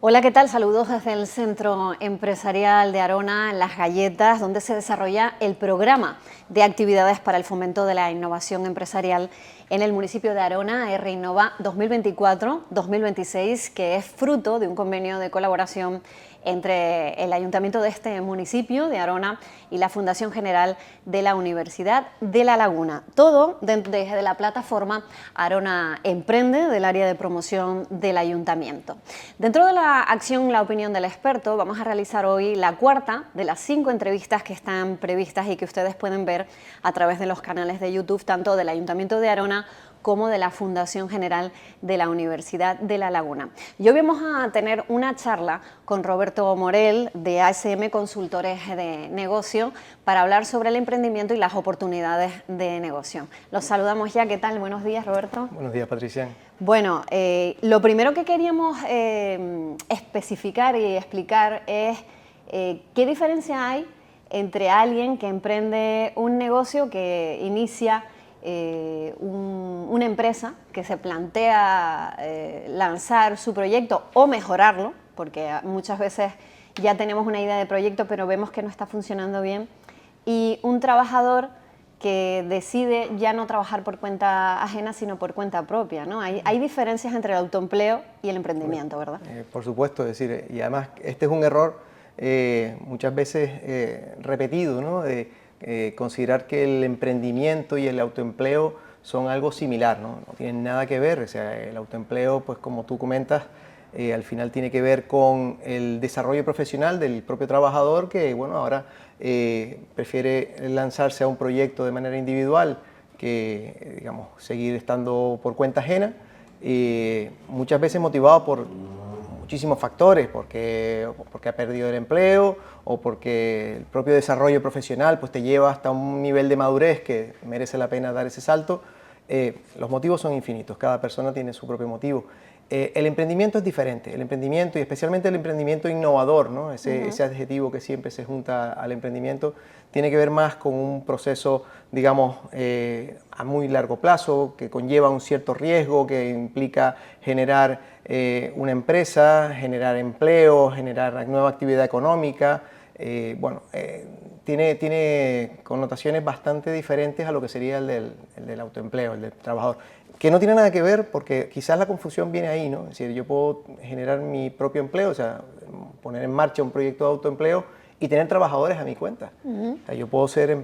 Hola, ¿qué tal? Saludos desde el Centro Empresarial de Arona, Las Galletas, donde se desarrolla el programa de actividades para el fomento de la innovación empresarial en el municipio de Arona, R-Innova 2024-2026, que es fruto de un convenio de colaboración entre el ayuntamiento de este municipio de Arona y la Fundación General de la Universidad de La Laguna. Todo desde la plataforma Arona Emprende del área de promoción del ayuntamiento. Dentro de la acción La Opinión del Experto vamos a realizar hoy la cuarta de las 5 entrevistas que están previstas y que ustedes pueden ver a través de los canales de YouTube tanto del Ayuntamiento de Arona como de la Fundación General de la Universidad de La Laguna. Y hoy vamos a tener una charla con Roberto Morel de ASM Consultores de Negocio para hablar sobre el emprendimiento y las oportunidades de negocio. Los saludamos ya. ¿Qué tal? Buenos días, Roberto. Buenos días, Patricia. Bueno, lo primero que queríamos especificar y explicar es qué diferencia hay entre alguien que emprende un negocio, que inicia una empresa, que se plantea lanzar su proyecto o mejorarlo, porque muchas veces ya tenemos una idea de proyecto pero vemos que no está funcionando bien, y un trabajador que decide ya no trabajar por cuenta ajena, sino por cuenta propia, ¿no? Hay diferencias entre el autoempleo y el emprendimiento, ¿verdad? Por supuesto, es decir, y además este es un error muchas veces repetido, ¿no? De considerar que el emprendimiento y el autoempleo son algo similar, ¿no? No tienen nada que ver. O sea, el autoempleo, pues como tú comentas, al final tiene que ver con el desarrollo profesional del propio trabajador que, bueno, ahora prefiere lanzarse a un proyecto de manera individual que, digamos, seguir estando por cuenta ajena, muchas veces motivado por muchísimos factores, porque ha perdido el empleo o porque el propio desarrollo profesional pues, te lleva hasta un nivel de madurez que merece la pena dar ese salto. Los motivos son infinitos, cada persona tiene su propio motivo. El emprendimiento es diferente, el emprendimiento y especialmente el emprendimiento innovador, ¿no? Ese adjetivo que siempre se junta al emprendimiento, tiene que ver más con un proceso, digamos, a muy largo plazo, que conlleva un cierto riesgo, que implica generar una empresa, generar empleo, generar nueva actividad económica. Tiene connotaciones bastante diferentes a lo que sería el del autoempleo, el del trabajador, que no tiene nada que ver porque quizás la confusión viene ahí, ¿no? Es decir, yo puedo generar mi propio empleo, o sea, poner en marcha un proyecto de autoempleo y tener trabajadores a mi cuenta. O sea, yo puedo ser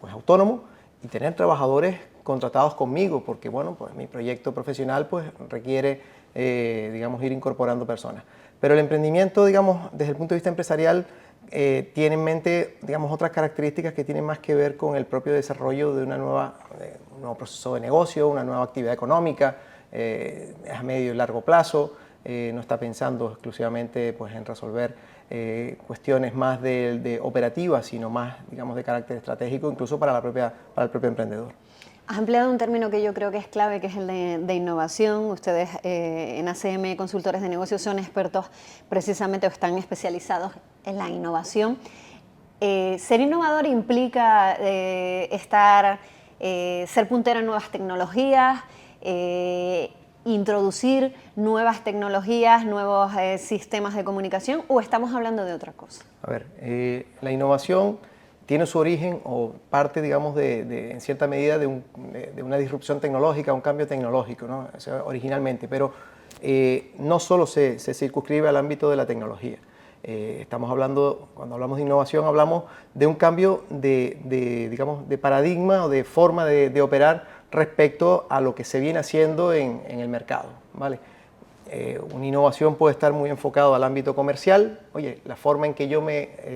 pues, autónomo y tener trabajadores contratados conmigo porque, bueno, pues mi proyecto profesional pues requiere, digamos, ir incorporando personas. Pero el emprendimiento, digamos, desde el punto de vista empresarial, tiene en mente, digamos, otras características que tienen más que ver con el propio desarrollo de un nuevo proceso de negocio, una nueva actividad económica, a medio y largo plazo. No está pensando exclusivamente pues, en resolver cuestiones más de operativas, sino más, digamos, de carácter estratégico, incluso para el propio emprendedor. Has empleado un término que yo creo que es clave, que es el de innovación. Ustedes en ACM Consultores de Negocios son expertos precisamente o están especializados en la innovación. Ser innovador implica ser puntero en nuevas tecnologías, introducir nuevas tecnologías, nuevos sistemas de comunicación, ¿o estamos hablando de otra cosa? A ver, la innovación tiene su origen o parte, digamos, en cierta medida de una disrupción tecnológica, un cambio tecnológico, ¿no? O sea, originalmente, pero no solo se circunscribe al ámbito de la tecnología. Estamos hablando, cuando hablamos de innovación, hablamos de un cambio digamos, de paradigma o de forma de operar respecto a lo que se viene haciendo en el mercado, ¿vale? Una innovación puede estar muy enfocado al ámbito comercial. Oye, la forma en que yo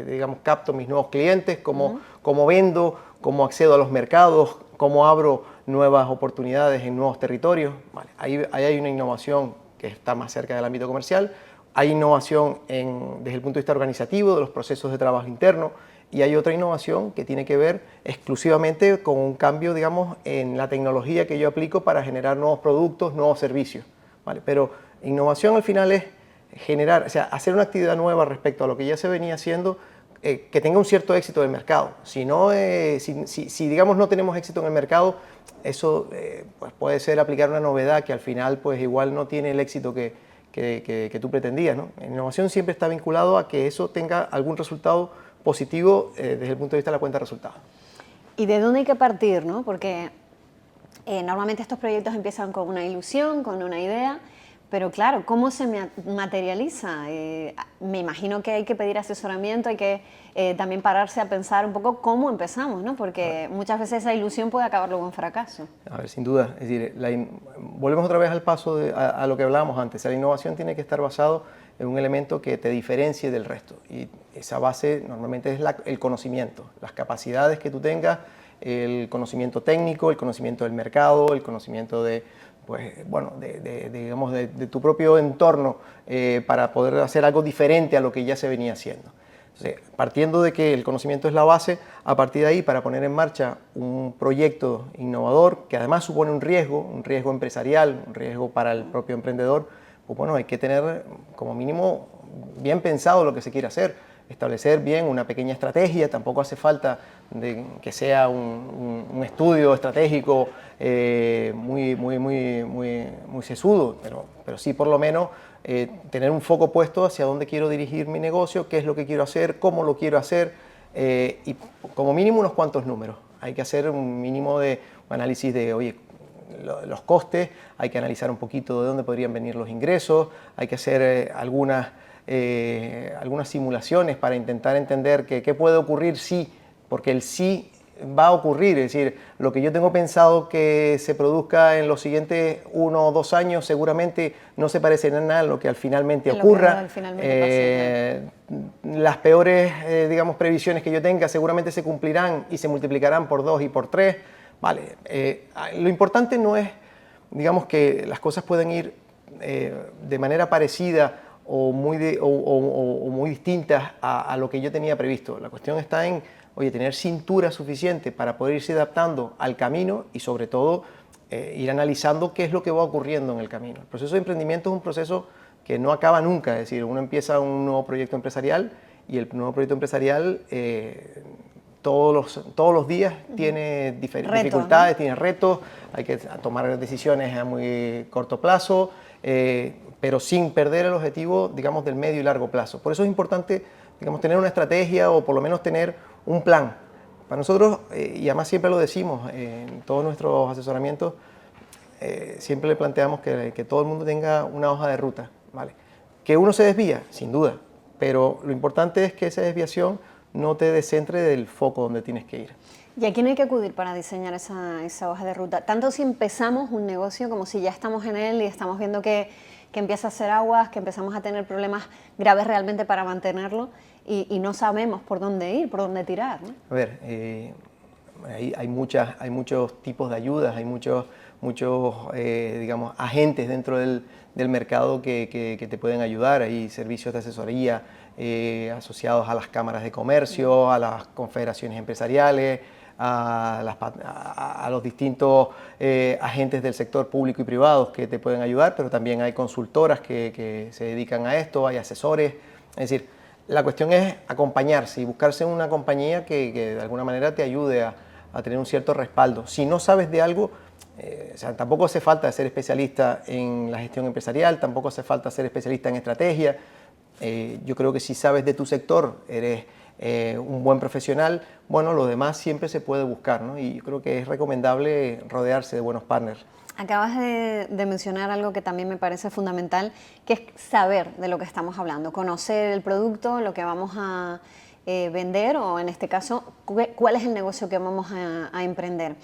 digamos, capto mis nuevos clientes, cómo vendo, cómo accedo a los mercados, cómo abro nuevas oportunidades en nuevos territorios. Vale, ahí hay una innovación que está más cerca del ámbito comercial. Hay innovación desde el punto de vista organizativo, de los procesos de trabajo interno, y hay otra innovación que tiene que ver exclusivamente con un cambio, digamos, en la tecnología que yo aplico para generar nuevos productos, nuevos servicios, ¿vale? Pero innovación al final es generar, o sea, hacer una actividad nueva respecto a lo que ya se venía haciendo, que tenga un cierto éxito en el mercado. Si digamos no tenemos éxito en el mercado, eso pues puede ser aplicar una novedad que al final pues igual no tiene el éxito que que tú pretendías, ¿no? En innovación siempre está vinculado a que eso tenga algún resultado positivo desde el punto de vista de la cuenta de resultados. ¿Y de dónde hay que partir, no? Porque normalmente estos proyectos empiezan con una ilusión, con una idea, pero claro, ¿cómo se materializa? Me imagino que hay que pedir asesoramiento, hay que también pararse a pensar un poco cómo empezamos, ¿no? Porque muchas veces esa ilusión puede acabar luego en fracaso. A ver, sin duda. Es decir, volvemos otra vez al paso a lo que hablábamos antes. La innovación tiene que estar basado en un elemento que te diferencie del resto. Y esa base normalmente es el conocimiento, las capacidades que tú tengas, el conocimiento técnico, el conocimiento del mercado, el conocimiento de, pues, bueno, digamos, de tu propio entorno para poder hacer algo diferente a lo que ya se venía haciendo. Entonces, partiendo de que el conocimiento es la base, a partir de ahí, para poner en marcha un proyecto innovador, que además supone un riesgo empresarial, un riesgo para el propio emprendedor, pues bueno, hay que tener como mínimo bien pensado lo que se quiere hacer, establecer bien una pequeña estrategia, tampoco hace falta que sea un estudio estratégico muy sesudo, pero sí por lo menos tener un foco puesto hacia dónde quiero dirigir mi negocio, qué es lo que quiero hacer, cómo lo quiero hacer y como mínimo unos cuantos números. Hay que hacer un mínimo de análisis de, oye, los costes, hay que analizar un poquito de dónde podrían venir los ingresos, hay que hacer algunas simulaciones para intentar entender qué puede ocurrir si, porque el sí va a ocurrir, es decir, lo que yo tengo pensado que se produzca en los siguientes 1 o 2 años seguramente no se parece en nada a lo que finalmente ocurra. Las peores, digamos, previsiones que yo tenga seguramente se cumplirán y se multiplicarán por 2 y por 3. Vale, lo importante no es, digamos, que las cosas pueden ir de manera parecida o muy distintas a lo que yo tenía previsto. La cuestión está en, oye, tener cintura suficiente para poder irse adaptando al camino y sobre todo ir analizando qué es lo que va ocurriendo en el camino. El proceso de emprendimiento es un proceso que no acaba nunca, es decir, uno empieza un nuevo proyecto empresarial y el nuevo proyecto empresarial todos los días tiene dificultades, ¿no? Tiene retos, hay que tomar decisiones a muy corto plazo, pero sin perder el objetivo, digamos, del medio y largo plazo. Por eso es importante, digamos, tener una estrategia o por lo menos tener un plan. Para nosotros, y además siempre lo decimos en todos nuestros asesoramientos, siempre le planteamos que todo el mundo tenga una hoja de ruta, ¿vale? Que uno se desvía, sin duda, pero lo importante es que esa desviación no te descentre del foco donde tienes que ir. ¿Y a quién hay que acudir para diseñar esa hoja de ruta? Tanto si empezamos un negocio como si ya estamos en él y estamos viendo que empieza a hacer aguas, que empezamos a tener problemas graves realmente para mantenerlo y no sabemos por dónde ir, por dónde tirar, ¿no? A ver, hay muchos tipos de ayudas, hay muchos digamos, agentes dentro del mercado que te pueden ayudar. Hay servicios de asesoría asociados a las cámaras de comercio, a las confederaciones empresariales, a los distintos agentes del sector público y privado que te pueden ayudar, pero también hay consultoras que se dedican a esto, hay asesores. Es decir, la cuestión es acompañarse y buscarse una compañía que de alguna manera te ayude a tener un cierto respaldo. Si no sabes de algo, o sea, tampoco hace falta ser especialista en la gestión empresarial, tampoco hace falta ser especialista en estrategia. Yo creo que si sabes de tu sector, eres un buen profesional, bueno, lo demás siempre se puede buscar, ¿no? Y yo creo que es recomendable rodearse de buenos partners. Acabas de mencionar algo que también me parece fundamental, que es saber de lo que estamos hablando, conocer el producto, lo que vamos a vender o en este caso, cuál es el negocio que vamos a emprender.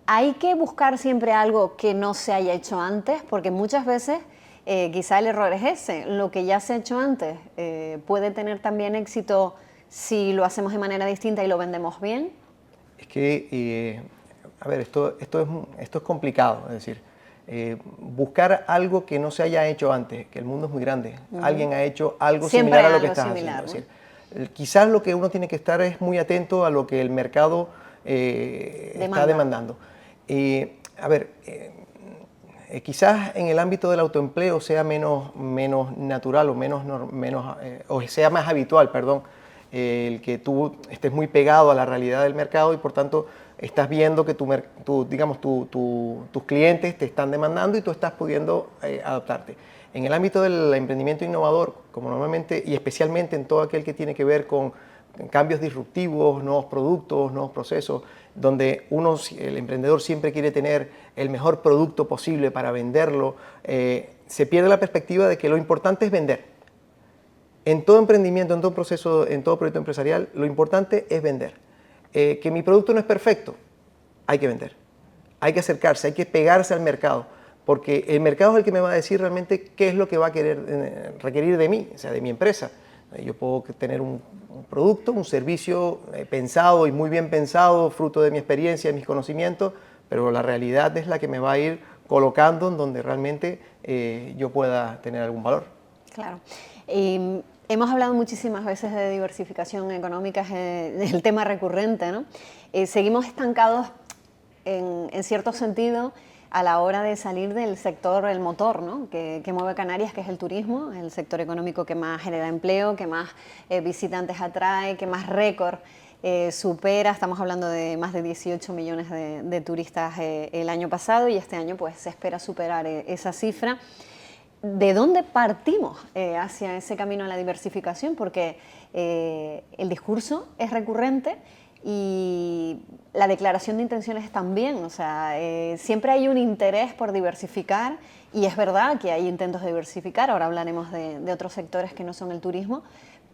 Hay que buscar siempre algo que no se haya hecho antes, porque muchas veces quizá el error es ese, lo que ya se ha hecho antes puede tener también éxito si lo hacemos de manera distinta y lo vendemos bien. Es que, a ver, esto es complicado, es decir, buscar algo que no se haya hecho antes, que el mundo es muy grande, alguien ha hecho algo siempre similar a lo que estás similar, haciendo. ¿no? Es decir, quizás lo que uno tiene que estar es muy atento a lo que el mercado está demandando. A ver, quizás en el ámbito del autoempleo sea menos natural o sea más habitual, perdón, el que tú estés muy pegado a la realidad del mercado y por tanto estás viendo que digamos, tus clientes te están demandando y tú estás pudiendo adaptarte. En el ámbito del emprendimiento innovador, como normalmente y especialmente en todo aquel que tiene que ver con cambios disruptivos, nuevos productos, nuevos procesos, donde el emprendedor siempre quiere tener el mejor producto posible para venderlo, se pierde la perspectiva de que lo importante es vender. En todo emprendimiento, en todo proceso, en todo proyecto empresarial, lo importante es vender. Que mi producto no es perfecto, hay que vender. Hay que acercarse, hay que pegarse al mercado, porque el mercado es el que me va a decir realmente qué es lo que va a requerir de mí, o sea, de mi empresa. Yo puedo tener un producto, un servicio pensado y muy bien pensado, fruto de mi experiencia, de mis conocimientos, pero la realidad es la que me va a ir colocando en donde realmente yo pueda tener algún valor. Claro. Hemos hablado muchísimas veces de diversificación económica, es el tema recurrente, ¿no? Seguimos estancados en cierto sentido a la hora de salir del sector, el motor, ¿no? que mueve Canarias, que es el turismo, el sector económico que más genera empleo, que más visitantes atrae, que más récord supera. Estamos hablando de más de 18 millones de turistas el año pasado, y este año pues se espera superar esa cifra. ¿De dónde partimos hacia ese camino a la diversificación? Porque el discurso es recurrente y la declaración de intenciones también. O sea, siempre hay un interés por diversificar, y es verdad que hay intentos de diversificar. Ahora hablaremos de otros sectores que no son el turismo,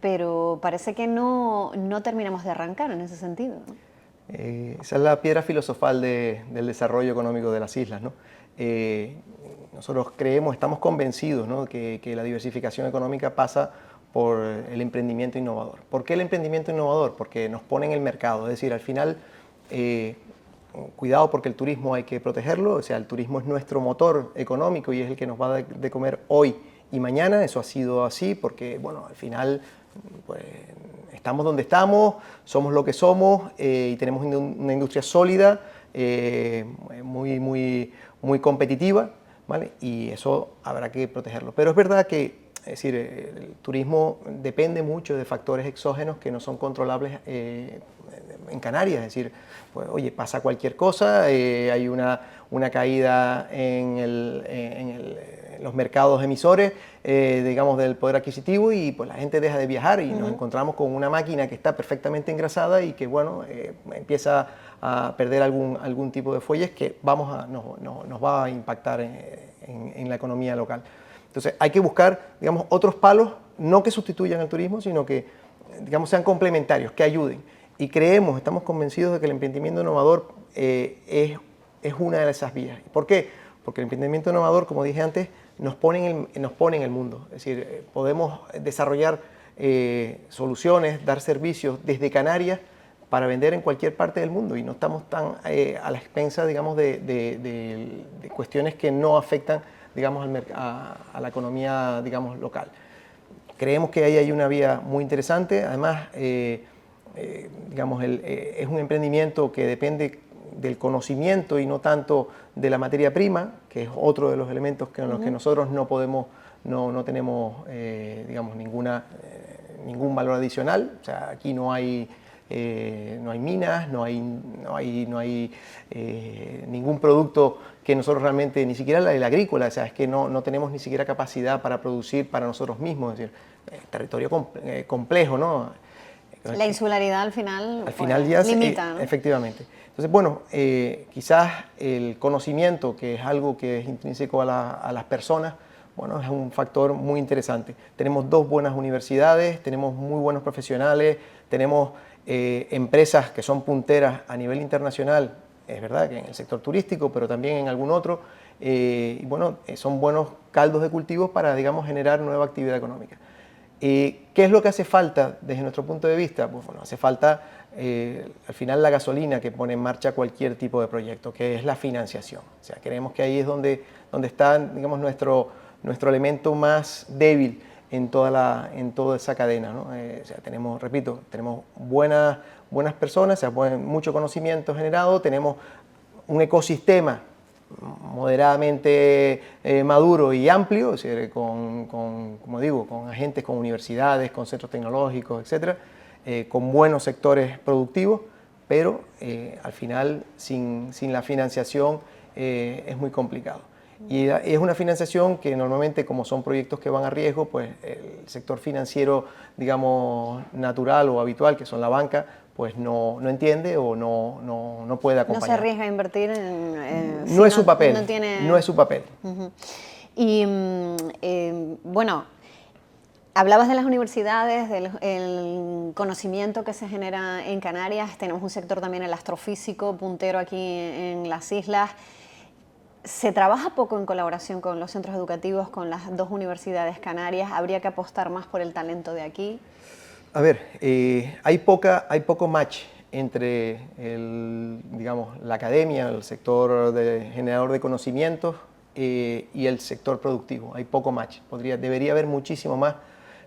pero parece que no terminamos de arrancar en ese sentido, ¿no? Esa es la piedra filosofal del desarrollo económico de las islas, ¿no? Nosotros estamos convencidos, ¿no?, que la diversificación económica pasa por el emprendimiento innovador. ¿Por qué el emprendimiento innovador? Porque nos pone en el mercado, es decir, al final, cuidado, porque el turismo hay que protegerlo, o sea, el turismo es nuestro motor económico y es el que nos va a dar de comer hoy y mañana. Eso ha sido así porque, bueno, al final, pues, estamos donde estamos, somos lo que somos y tenemos una industria sólida, muy competitiva, ¿vale? Y eso habrá que protegerlo. Pero es verdad que, es decir, el turismo depende mucho de factores exógenos que no son controlables en Canarias. Es decir, pues, oye, pasa cualquier cosa, hay una caída en los mercados emisores, digamos, del poder adquisitivo, y pues la gente deja de viajar y nos encontramos con una máquina que está perfectamente engrasada y que, bueno, empieza a perder algún tipo de fuelles que nos va a impactar en la economía local. Entonces hay que buscar, digamos, otros palos, no que sustituyan al turismo, sino que, digamos, sean complementarios, que ayuden. Y estamos convencidos de que el emprendimiento innovador es una de esas vías. ¿Por qué? Porque el emprendimiento innovador, como dije antes, nos pone en el mundo. Es decir, podemos desarrollar soluciones, dar servicios desde Canarias para vender en cualquier parte del mundo, y no estamos tan a la expensa, digamos, de cuestiones que no afectan, digamos, a la economía, digamos, local. Creemos que ahí hay una vía muy interesante. Además, digamos, es un emprendimiento que depende del conocimiento y no tanto de la materia prima, que es otro de los elementos en los que nosotros no tenemos, digamos, ningún valor adicional. O sea, aquí no hay minas, no hay ningún producto que nosotros realmente, ni siquiera el agrícola, o sea, es que no tenemos ni siquiera capacidad para producir para nosotros mismos. Es decir, territorio complejo, ¿no? La insularidad al final ya limita, ¿no? Efectivamente. Entonces, bueno, quizás el conocimiento, que es algo que es intrínseco a las personas, bueno, es un factor muy interesante. Tenemos 2 buenas universidades, tenemos muy buenos profesionales, tenemos empresas que son punteras a nivel internacional, es verdad que en el sector turístico, pero también en algún otro, y bueno, son buenos caldos de cultivos para, digamos, generar nueva actividad económica. ¿Qué es lo que hace falta desde nuestro punto de vista? Pues bueno, hace falta al final la gasolina que pone en marcha cualquier tipo de proyecto, que es la financiación. O sea, creemos que ahí es donde está, digamos, nuestro elemento más débil en toda esa cadena, ¿no? O sea, tenemos buenas personas, o sea, mucho conocimiento generado, tenemos un ecosistema moderadamente maduro y amplio, es decir, como digo, con agentes, con universidades, con centros tecnológicos, etcétera, con buenos sectores productivos, pero al final sin la financiación es muy complicado. Y es una financiación que normalmente, como son proyectos que van a riesgo, pues el sector financiero, digamos, natural o habitual, que son la banca, pues no entiende o no puede acompañar. No se arriesga a invertir en no es su papel, no tiene... no es su papel. Y bueno, hablabas de las universidades, del conocimiento que se genera en Canarias. Tenemos un sector también, el astrofísico, puntero aquí en las islas. ¿Se trabaja poco en colaboración con los centros educativos, con las dos universidades canarias? ¿Habría que apostar más por el talento de aquí? A ver, hay poco match entre digamos, la academia, el sector generador de conocimientos y el sector productivo. Hay poco match. Debería haber muchísimo más.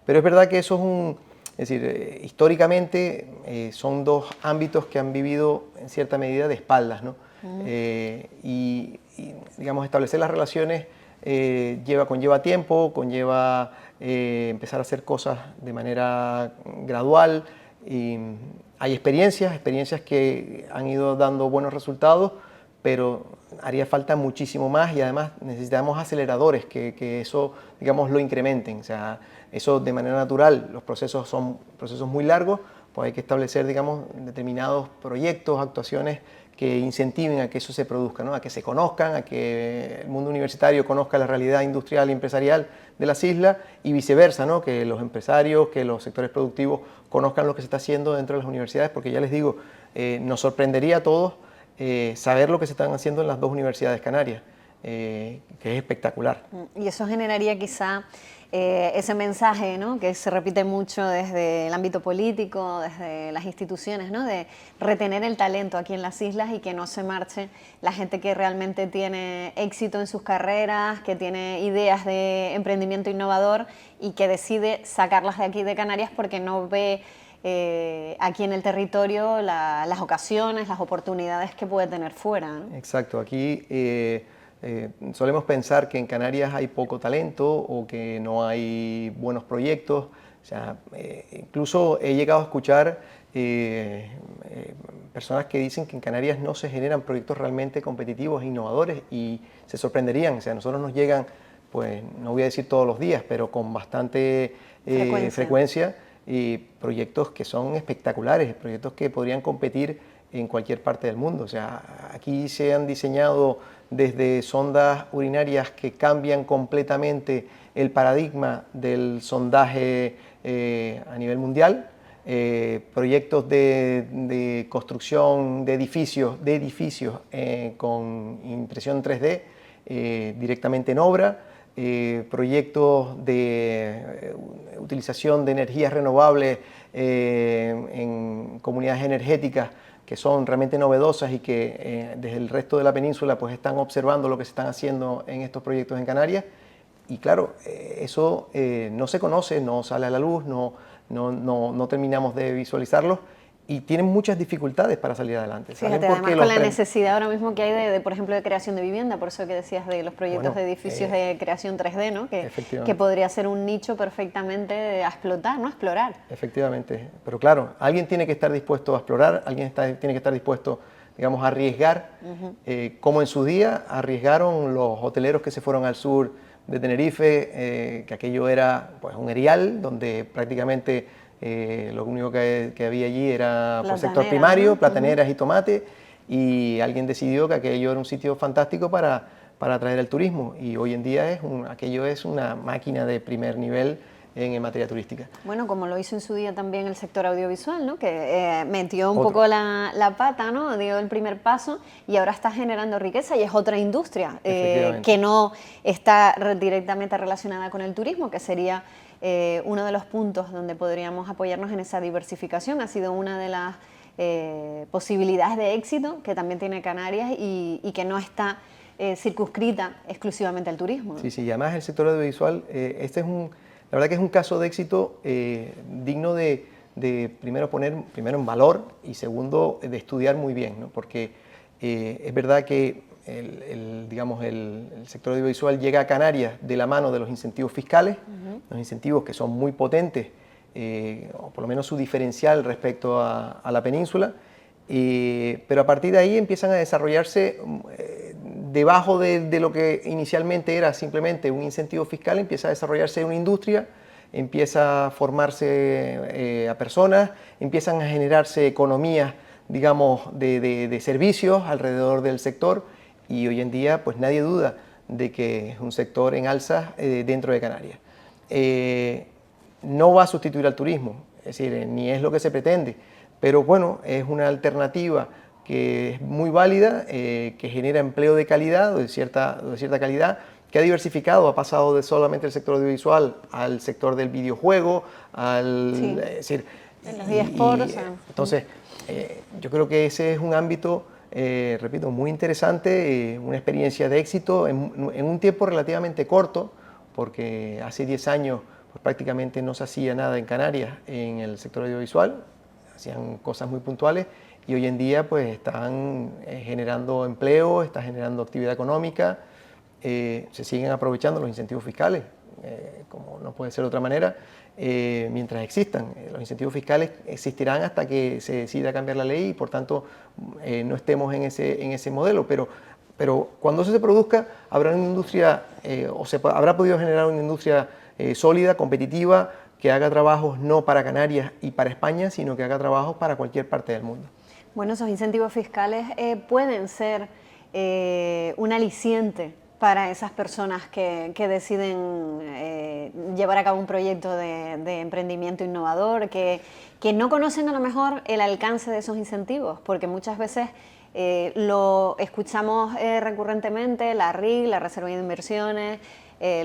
Pero es verdad que eso es decir, históricamente son dos ámbitos que han vivido en cierta medida de espaldas, ¿no? Y digamos, establecer las relaciones conlleva tiempo, conlleva empezar a hacer cosas de manera gradual. Y hay experiencias que han ido dando buenos resultados, pero haría falta muchísimo más y además necesitamos aceleradores que eso, digamos, lo incrementen. O sea, eso de manera natural, los procesos son procesos muy largos, pues hay que establecer, digamos, determinados proyectos, actuaciones que incentiven a que eso se produzca, ¿no? A que se conozcan, a que el mundo universitario conozca la realidad industrial y empresarial de las islas y viceversa, ¿no? Que los empresarios, que los sectores productivos conozcan lo que se está haciendo dentro de las universidades, porque ya les digo, nos sorprendería a todos saber lo que se están haciendo en las dos universidades canarias, que es espectacular. Y eso generaría quizá ese mensaje, ¿no?, que se repite mucho desde el ámbito político, desde las instituciones, ¿no?, de retener el talento aquí en las islas y que no se marche la gente que realmente tiene éxito en sus carreras, que tiene ideas de emprendimiento innovador y que decide sacarlas de aquí de Canarias porque no ve aquí en el territorio las ocasiones, las oportunidades que puede tener fuera, ¿no? Exacto, aquí solemos pensar que en Canarias hay poco talento o que no hay buenos proyectos. O sea, incluso he llegado a escuchar personas que dicen que en Canarias no se generan proyectos realmente competitivos e innovadores y se sorprenderían. O sea, a nosotros nos llegan, pues no voy a decir todos los días, pero con bastante frecuencia proyectos que son espectaculares, proyectos que podrían competir en cualquier parte del mundo. O sea, aquí se han diseñado desde sondas urinarias que cambian completamente el paradigma del sondaje a nivel mundial, proyectos de construcción de edificios con impresión 3D directamente en obra, proyectos de utilización de energías renovables en comunidades energéticas que son realmente novedosas y que desde el resto de la península pues están observando lo que se están haciendo en estos proyectos en Canarias. Y claro, eso no se conoce, no sale a la luz, no terminamos de visualizarlo y tienen muchas dificultades para salir adelante. Fíjate, además con la necesidad ahora mismo que hay por ejemplo, de creación de vivienda, por eso que decías de los proyectos de edificios de creación 3D, ¿no? Que podría ser un nicho perfectamente a explotar, ¿no? A explorar. Efectivamente, pero claro, alguien tiene que estar dispuesto a explorar, alguien tiene que estar dispuesto, digamos, a arriesgar, como en su día arriesgaron los hoteleros que se fueron al sur de Tenerife, que aquello era pues un erial, donde prácticamente lo único que había allí era pues, sector primario, ¿no? Plataneras y tomate, y alguien decidió que aquello era un sitio fantástico para atraer el turismo, y hoy en día aquello es una máquina de primer nivel en materia turística. Bueno, como lo hizo en su día también el sector audiovisual, ¿no? Que metió un poco la pata, ¿no? Dio el primer paso y ahora está generando riqueza y es otra industria que no está directamente relacionada con el turismo, que sería uno de los puntos donde podríamos apoyarnos en esa diversificación. Ha sido una de las posibilidades de éxito que también tiene Canarias y que no está circunscrita exclusivamente al turismo, ¿no? Sí, sí, y además el sector audiovisual, la verdad que es un caso de éxito digno de primero poner en valor y segundo de estudiar muy bien, ¿no? Porque es verdad que digamos, el sector audiovisual llega a Canarias de la mano de los incentivos fiscales, los incentivos que son muy potentes, o por lo menos su diferencial respecto a la península, Pero a partir de ahí empiezan a desarrollarse, debajo de lo que inicialmente era simplemente un incentivo fiscal, empieza a desarrollarse una industria, empieza a formarse a personas, empiezan a generarse economías, digamos, de servicios alrededor del sector, y hoy en día pues nadie duda de que es un sector en alza dentro de Canarias. No va a sustituir al turismo, es decir, ni es lo que se pretende, pero bueno, es una alternativa que es muy válida, que genera empleo de calidad, de cierta calidad, que ha diversificado, ha pasado de solamente el sector audiovisual al sector del videojuego, Sí, es decir, en los eSports. Entonces, yo creo que ese es un ámbito, repito, muy interesante, una experiencia de éxito en un tiempo relativamente corto, porque hace 10 años pues, prácticamente no se hacía nada en Canarias en el sector audiovisual, hacían cosas muy puntuales, y hoy en día pues están generando empleo, está generando actividad económica, se siguen aprovechando los incentivos fiscales, como no puede ser de otra manera, mientras existan. Los incentivos fiscales existirán hasta que se decida cambiar la ley y por tanto no estemos en ese modelo, pero cuando eso se produzca habrá una industria, habrá podido generar una industria sólida, competitiva, que haga trabajos no para Canarias y para España, sino que haga trabajos para cualquier parte del mundo. Bueno, esos incentivos fiscales pueden ser un aliciente para esas personas que deciden llevar a cabo un proyecto de emprendimiento innovador, que no conocen a lo mejor el alcance de esos incentivos, porque muchas veces lo escuchamos recurrentemente, la RIC, la Reserva de Inversiones,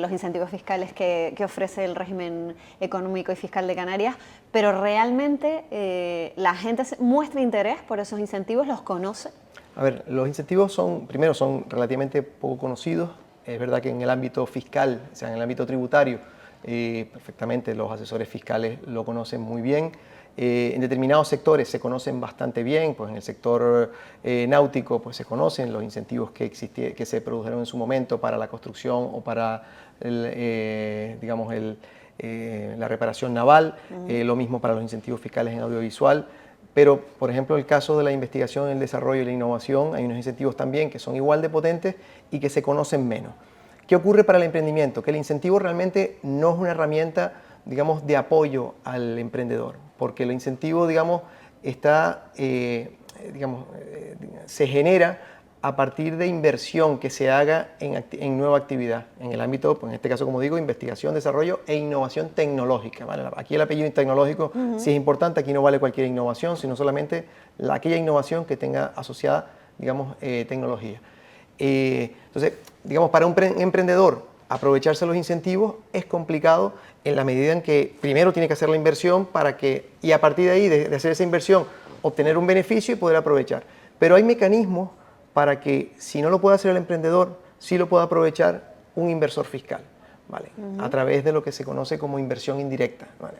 los incentivos fiscales que ofrece el régimen económico y fiscal de Canarias, pero realmente la gente muestra interés por esos incentivos, los conoce. A ver, los incentivos primero son relativamente poco conocidos. Es verdad que en el ámbito fiscal, o sea, en el ámbito tributario, perfectamente los asesores fiscales lo conocen muy bien. En determinados sectores se conocen bastante bien, pues en el sector náutico pues se conocen los incentivos que se produjeron en su momento para la construcción o para digamos, la reparación naval, lo mismo para los incentivos fiscales en audiovisual. Pero, por ejemplo, en el caso de la investigación, el desarrollo y la innovación, hay unos incentivos también que son igual de potentes y que se conocen menos. ¿Qué ocurre para el emprendimiento? Que el incentivo realmente no es una herramienta, digamos, de apoyo al emprendedor, porque el incentivo, digamos, se genera a partir de inversión que se haga en nueva actividad, en el ámbito, pues en este caso, como digo, investigación, desarrollo e innovación tecnológica, ¿vale? Aquí el apellido tecnológico sí es importante, aquí no vale cualquier innovación, sino solamente aquella innovación que tenga asociada, digamos, tecnología. Entonces, digamos, para un emprendedor aprovecharse los incentivos es complicado en la medida en que primero tiene que hacer la inversión y a partir de ahí, de hacer esa inversión, obtener un beneficio y poder aprovechar. Pero hay mecanismos para que, si no lo puede hacer el emprendedor, sí lo pueda aprovechar un inversor fiscal, ¿vale? A través de lo que se conoce como inversión indirecta, ¿vale?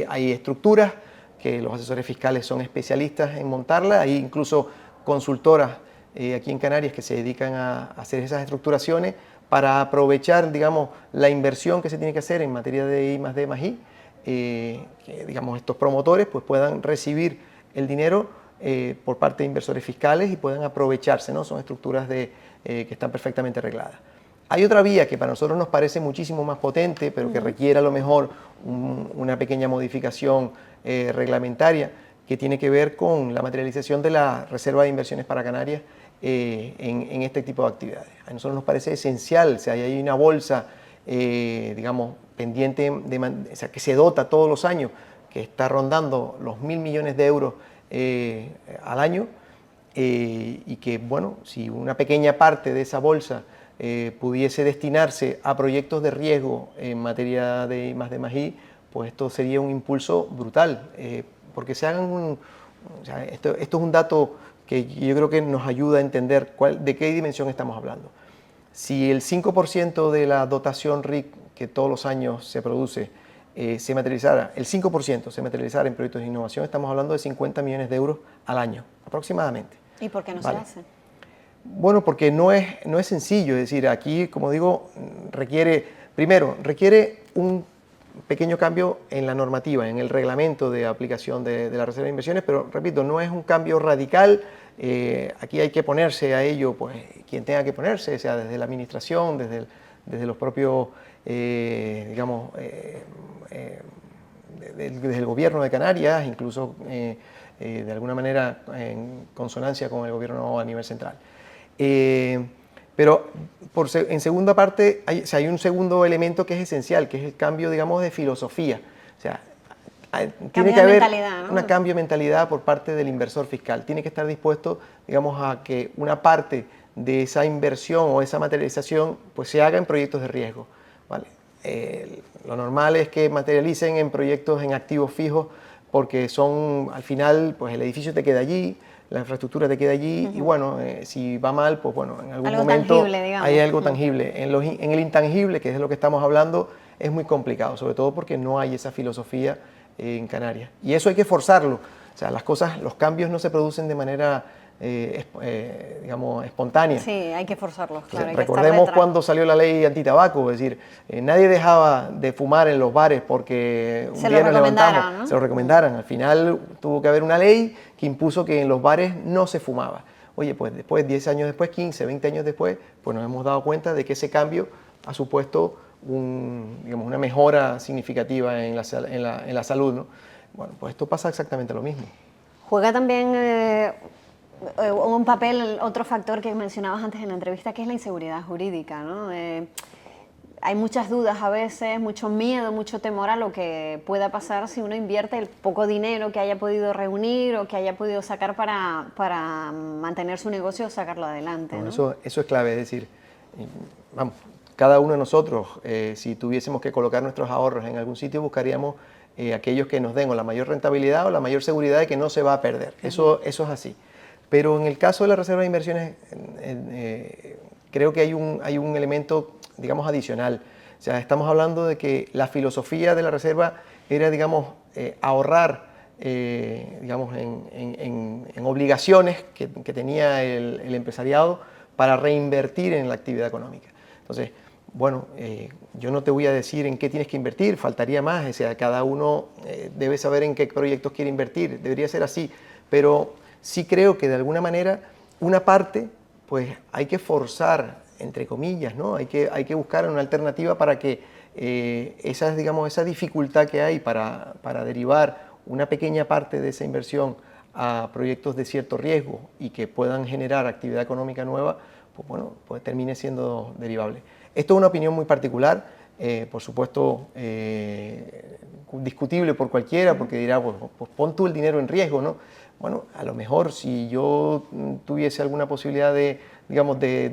Hay estructuras que los asesores fiscales son especialistas en montarlas, hay incluso consultoras aquí en Canarias que se dedican a hacer esas estructuraciones para aprovechar, digamos, la inversión que se tiene que hacer en materia de I+D+I, que, digamos, estos promotores pues, puedan recibir el dinero por parte de inversores fiscales y puedan aprovecharse, ¿no? Son estructuras que están perfectamente arregladas. Hay otra vía que para nosotros nos parece muchísimo más potente, pero que requiere a lo mejor una pequeña modificación reglamentaria, que tiene que ver con la materialización de la Reserva de Inversiones para Canarias en este tipo de actividades. A nosotros nos parece esencial, o sea, hay una bolsa, digamos, pendiente, o sea, que se dota todos los años, que está rondando los 1.000 millones de euros al año, y que, bueno, si una pequeña parte de esa bolsa pudiese destinarse a proyectos de riesgo en materia de I+D+I, pues esto sería un impulso brutal, porque o sea, esto es un dato que yo creo que nos ayuda a entender de qué dimensión estamos hablando. Si el 5% de la dotación RIC que todos los años se produce se materializara, el 5% se materializara en proyectos de innovación, estamos hablando de 50 millones de euros al año, aproximadamente. ¿Y por qué no se hace? Bueno, porque no es sencillo, es decir, aquí, como digo, requiere un pequeño cambio en la normativa, en el reglamento de aplicación de la Reserva de Inversiones, pero repito, no es un cambio radical. Aquí hay que ponerse a ello, pues quien tenga que ponerse, sea desde la administración, desde los propios, digamos, desde el gobierno de Canarias, incluso de alguna manera en consonancia con el gobierno a nivel central. Pero en segunda parte hay un segundo elemento que es esencial, que es el cambio, digamos, de filosofía. O sea, tiene que haber un cambio de mentalidad por parte del inversor fiscal. Tiene que estar dispuesto, digamos, a que una parte de esa inversión o esa materialización pues se haga en proyectos de riesgo, ¿vale? Lo normal es que materialicen en proyectos en activos fijos porque son, al final, pues el edificio te queda allí, la infraestructura te queda allí y bueno, si va mal, pues bueno, en algún momento tangible, hay algo tangible. En el intangible, que es de lo que estamos hablando, es muy complicado, sobre todo porque no hay esa filosofía en Canarias. Y eso hay que forzarlo. O sea, las cosas, los cambios no se producen de manera, digamos, espontánea. Sí, hay que forzarlos, claro. O sea, recordemos cuando salió la ley antitabaco, es decir, nadie dejaba de fumar en los bares porque un día nos levantamos, ¿no? Se lo recomendaran. Al final tuvo que haber una ley que impuso que en los bares no se fumaba. Oye, pues después, 10 años después, 15, 20 años después, pues nos hemos dado cuenta de que ese cambio ha supuesto digamos, una mejora significativa en la salud, ¿no? Bueno, pues esto pasa exactamente lo mismo. Juega también un papel, otro factor que mencionabas antes en la entrevista, que es la inseguridad jurídica, ¿no? Hay muchas dudas a veces, mucho miedo, mucho temor a lo que pueda pasar si uno invierte el poco dinero que haya podido reunir o que haya podido sacar para mantener su negocio o sacarlo adelante, ¿no? Eso es clave, es decir, vamos, cada uno de nosotros, si tuviésemos que colocar nuestros ahorros en algún sitio, buscaríamos aquellos que nos den o la mayor rentabilidad o la mayor seguridad de que no se va a perder. Eso es así. Pero en el caso de la Reserva de Inversiones, creo que hay un elemento, digamos, adicional. O sea, estamos hablando de que la filosofía de la Reserva era, digamos, ahorrar, digamos, en obligaciones que tenía el empresariado para reinvertir en la actividad económica. Entonces, bueno, yo no te voy a decir en qué tienes que invertir, faltaría más, o sea, cada uno debe saber en qué proyectos quiere invertir, debería ser así, pero sí creo que de alguna manera una parte, pues hay que forzar, entre comillas, ¿no? Hay que buscar una alternativa para que digamos, esa dificultad que hay para derivar una pequeña parte de esa inversión a proyectos de cierto riesgo y que puedan generar actividad económica nueva, pues bueno, pues termine siendo derivable. Esto es una opinión muy particular, por supuesto discutible por cualquiera, porque dirá, pues pon tú el dinero en riesgo, ¿no? Bueno, a lo mejor si yo tuviese alguna posibilidad de, digamos, de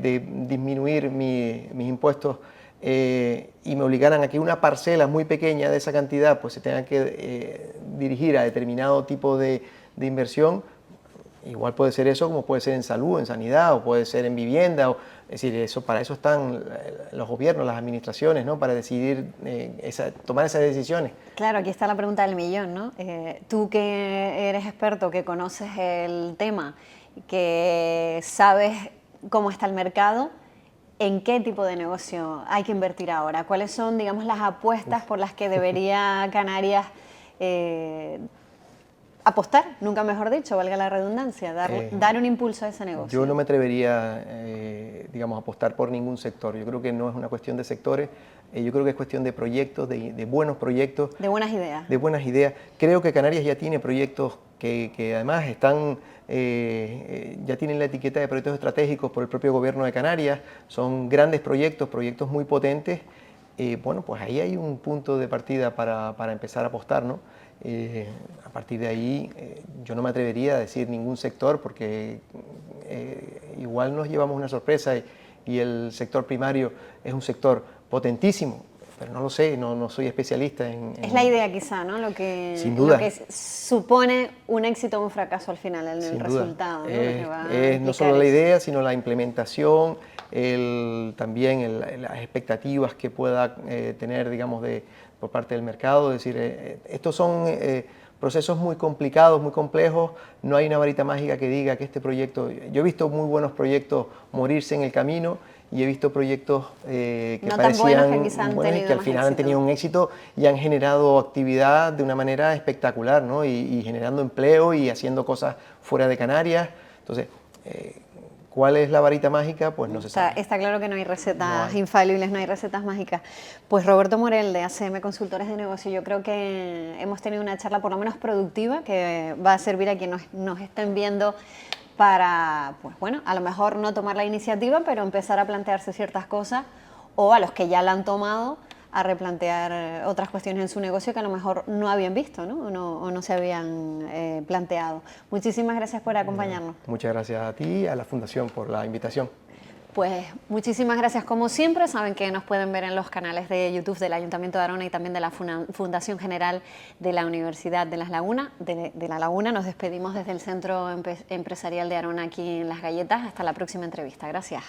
disminuir mis impuestos y me obligaran a que una parcela muy pequeña de esa cantidad pues se tenga que dirigir a determinado tipo de inversión, igual puede ser eso, como puede ser en salud, en sanidad, o puede ser en vivienda. Es decir, para eso están los gobiernos, las administraciones, ¿no? Para decidir, tomar esas decisiones. Claro, aquí está la pregunta del millón, ¿no? Tú que eres experto, que conoces el tema, que sabes cómo está el mercado, ¿en qué tipo de negocio hay que invertir ahora? ¿Cuáles son, digamos, las apuestas por las que debería Canarias apostar, nunca mejor dicho, valga la redundancia, dar un impulso a ese negocio? Yo no me atrevería, digamos, a apostar por ningún sector. Yo creo que no es una cuestión de sectores, yo creo que es cuestión de proyectos, de buenos proyectos. De buenas ideas. De buenas ideas. Creo que Canarias ya tiene proyectos que además están, ya tienen la etiqueta de proyectos estratégicos por el propio gobierno de Canarias. Son grandes proyectos muy potentes. Bueno, pues ahí hay un punto de partida para empezar a apostar, ¿no? A partir de ahí yo no me atrevería a decir ningún sector porque igual nos llevamos una sorpresa y el sector primario es un sector potentísimo, pero no lo sé, no soy especialista Es la idea quizá, ¿no? Lo que supone un éxito o un fracaso al final, el resultado, ¿no? No solo la idea, sino la implementación, también las expectativas que pueda tener, digamos, por parte del mercado. Es decir, estos son procesos muy complicados, muy complejos. No hay una varita mágica que diga que este proyecto... Yo he visto muy buenos proyectos morirse en el camino y he visto proyectos que no tan buenos que parecían quizá han buenos y tenido que al más final han éxito. tenido un éxito y han generado actividad de una manera espectacular, ¿no? Y generando empleo y haciendo cosas fuera de Canarias. Entonces, ¿cuál es la varita mágica? Pues no se sabe. Está claro que no hay recetas No hay. infalibles, no hay recetas mágicas. Pues Roberto Morel, de ACM Consultores de Negocio, yo creo que hemos tenido una charla por lo menos productiva, que va a servir a quienes nos estén viendo para, pues bueno, a lo mejor no tomar la iniciativa, pero empezar a plantearse ciertas cosas, o a los que ya la han tomado, a replantear otras cuestiones en su negocio que a lo mejor no habían visto, ¿no? O no se habían planteado. Muchísimas gracias por acompañarnos. Muchas gracias a ti y a la Fundación por la invitación. Pues muchísimas gracias como siempre. Saben que nos pueden ver en los canales de YouTube del Ayuntamiento de Arona y también de la Fundación General de la Universidad de Las Lagunas. De La Laguna nos despedimos desde el Centro Empresarial de Arona aquí en Las Galletas. Hasta la próxima entrevista. Gracias.